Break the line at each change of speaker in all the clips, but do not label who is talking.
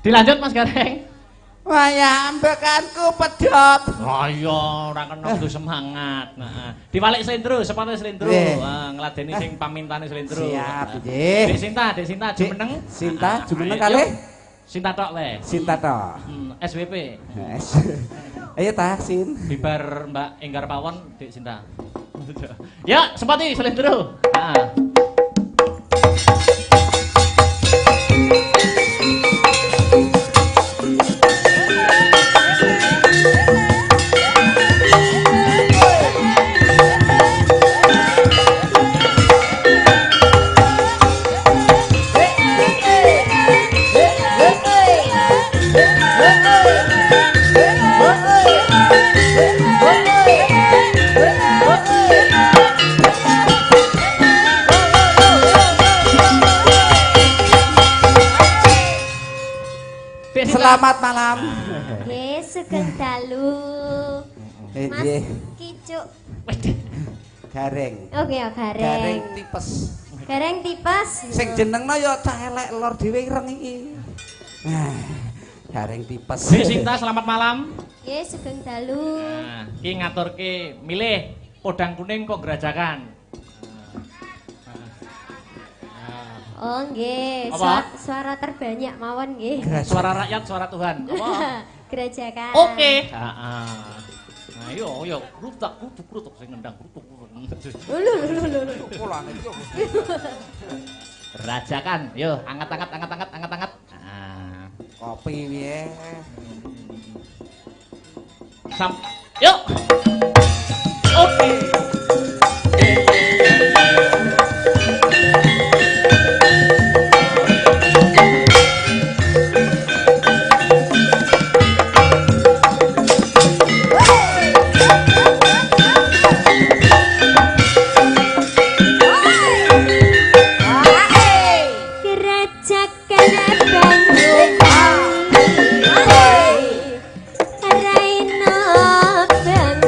Dilanjut Mas Gareng.
Wayah ambekanku pedhot.
Oh iya, ora kena kudu semangat. Nah, diwalik slendro, sepatu slendro. Ngladeni sing pamintane slendro.
Siap, nggih.
Dek Sinta, jumeneng.
Sinta, jumeneng kalih.
Sinta tok le.
Sinta tok.
SWP.
Ayo ta, Sin.
Bibar Mbak Enggar Pawon, Dek Sinta. Ya, sepati slendro. Heeh.
Selamat malam.
Nggih, sugeng dalu. Mas Kicuk.
Gareng.
Oke, ya gareng.
Gareng tipes.
Gareng tipes.
Sing jenengno ya cah elek lor dhewe ireng iki. Gareng tipes.
Dek Sinta, selamat malam.
Nggih, sugeng dalu.
Nah, ki ngaturke milih podang kuning kok gerajakan.
Oh nggih, suara terbanyak mawon nggih.
Suara rakyat, suara Tuhan. Apa?
Gerajakan.
Oke. Heeh. Nah, yo krutuk sing ngendang krutuk.
Lho.
Rajakan, yo angkat. Nah,
Kopi piye?
Yuk. Oke.
Raina bang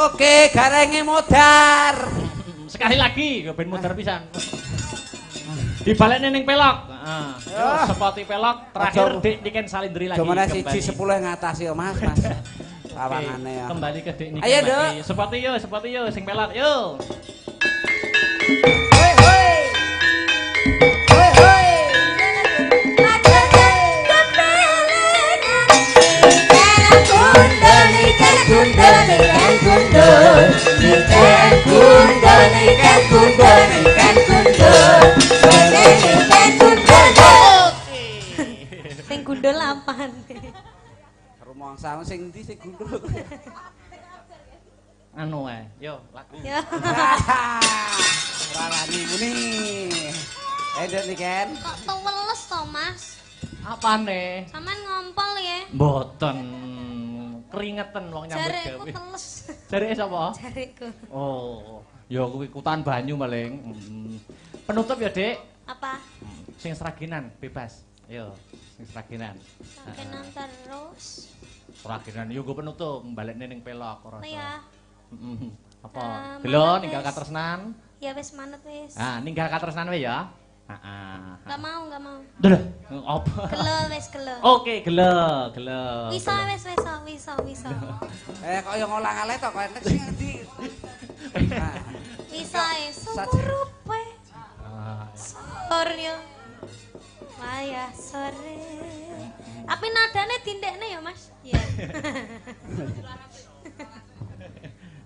Oke, garenge modar.
Sekali lagi, ben modar pisan. Dibalekne ning pelok. Heeh. Yo sepoti pelok terakhir Dik Niken Salindri lagi.
Gimana siji 10 ngatasi yo Mas. Pawangane ya.
Kembali ke Dik Niken.
Ayo,
lagi. Sepoti yo sing pelok yo.
Hoi hoi. Hoi hoi.
Sing gundul lapan.
Rumangsa sing endi sing gundul?
Anu ae, yo lagu.
Ya.
Rarani muni. Edot Niken.
Kok teweles to, Mas?
Apane?
Sampean ngompol ya.
Mboten. Keringetan wong nyambut
Jarekku
gawe.
teles.
Jareke sapa?
Jarekku.
Oh, ya kuwi kutan banyu paling. Penutup ya, Dik.
Apa?
Sing seraginan bebas. Yo, sing seraginan.
Sakenan terus.
Seraginan yo nggo penutup, balekne ning pelok ora
Nah ya.
Apa?
Ah,
Gelo
manut
ninggal
wis.
katresnan.
Ya wis manut wis.
Ah, ninggal katresnan wae ya. Heeh.
Enggak mau.
Duh, apa?
Gelo wis gelo.
Oke, gelo.
Wisa wis wisa.
Kok yo ngolang-aling to kok enek sing endi.
Wisa wis.
Saja.
Surupe.
Ah,
Soryo. Waya sore. Tapi nadane dindekne ya, Mas? Iya.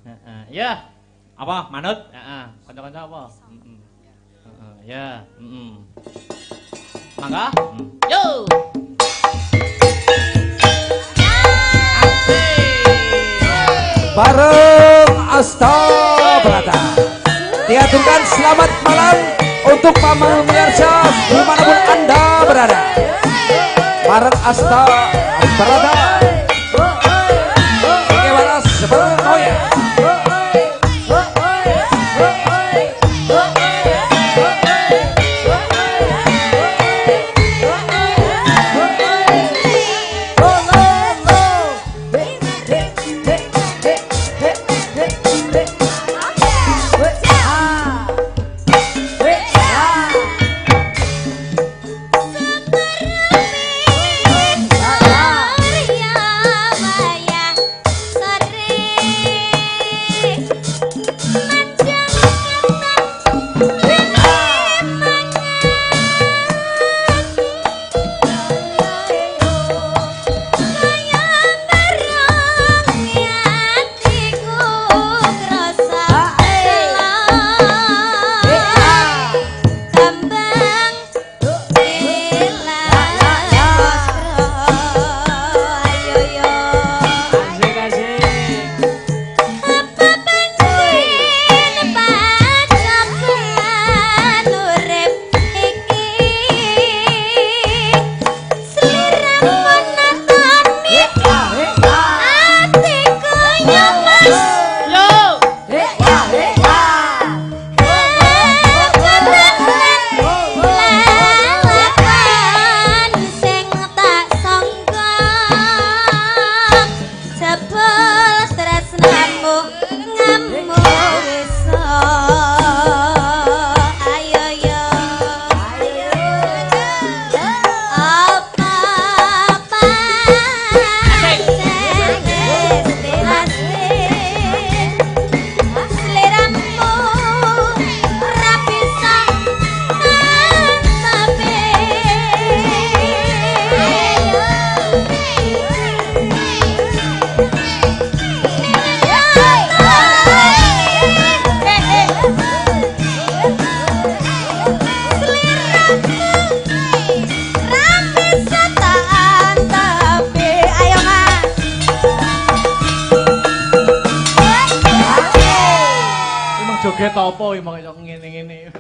heeh. Ya. Apa? Manut? Heeh. Kanca-kanca apa? Heeh. Heeh, ya. Heeh. Mangga? Yo.
Bareng Asta Brata. Diaturkan selamat malam untuk Paman Mirsa dimanapun Anda berada. Bareng Asta Brata. Bagaimana seperti oh ya.
joget apa emang ngene-ngene.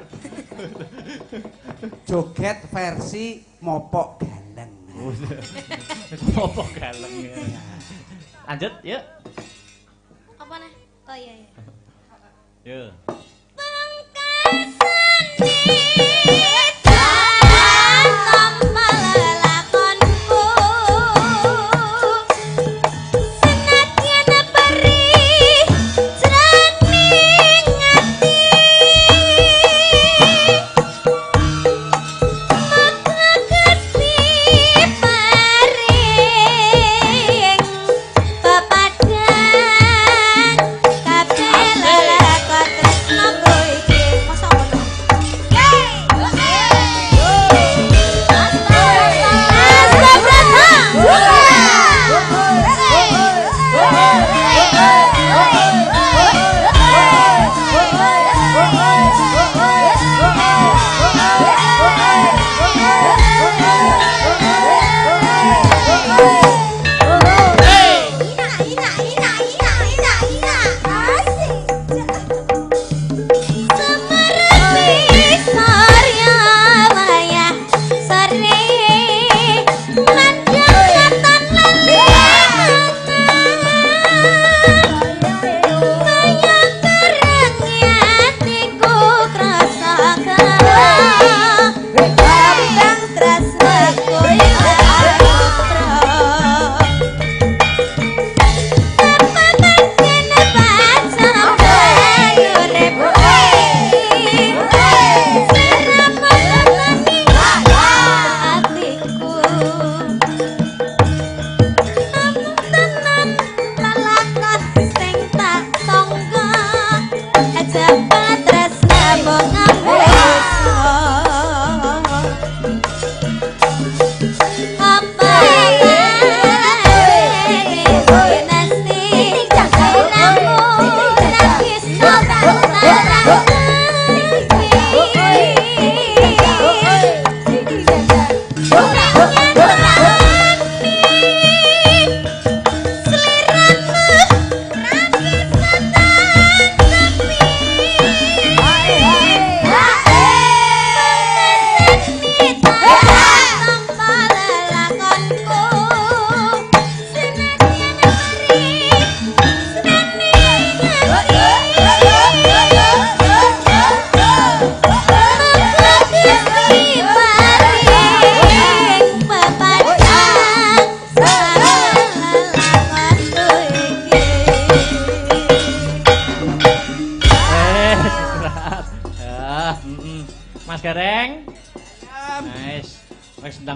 Joget versi mopok galeng.
Mopok galeng. Lanjut, yuk.
Apa nih? Oh iya iya.
Yuk.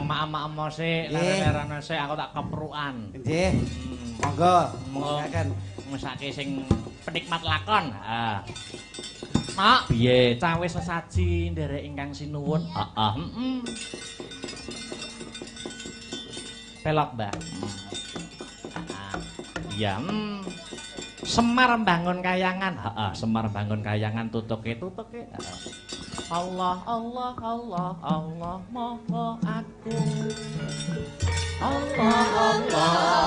Yang maam-maam sik, leren-leren sik aku tak keprukan.
Nggih. Monggo.
Monggo. Mesake sing penikmat lakon. Ha. Mak, piye? Cawe sesaji nderek ingkang sinuwun. Heeh, heeh. Pelok, Mbak. Iya, Semar bangun kayangan. Heeh, Semar bangun kayangan tutuke. Allah Allah Allah Allah Maha Agung. Allah Allah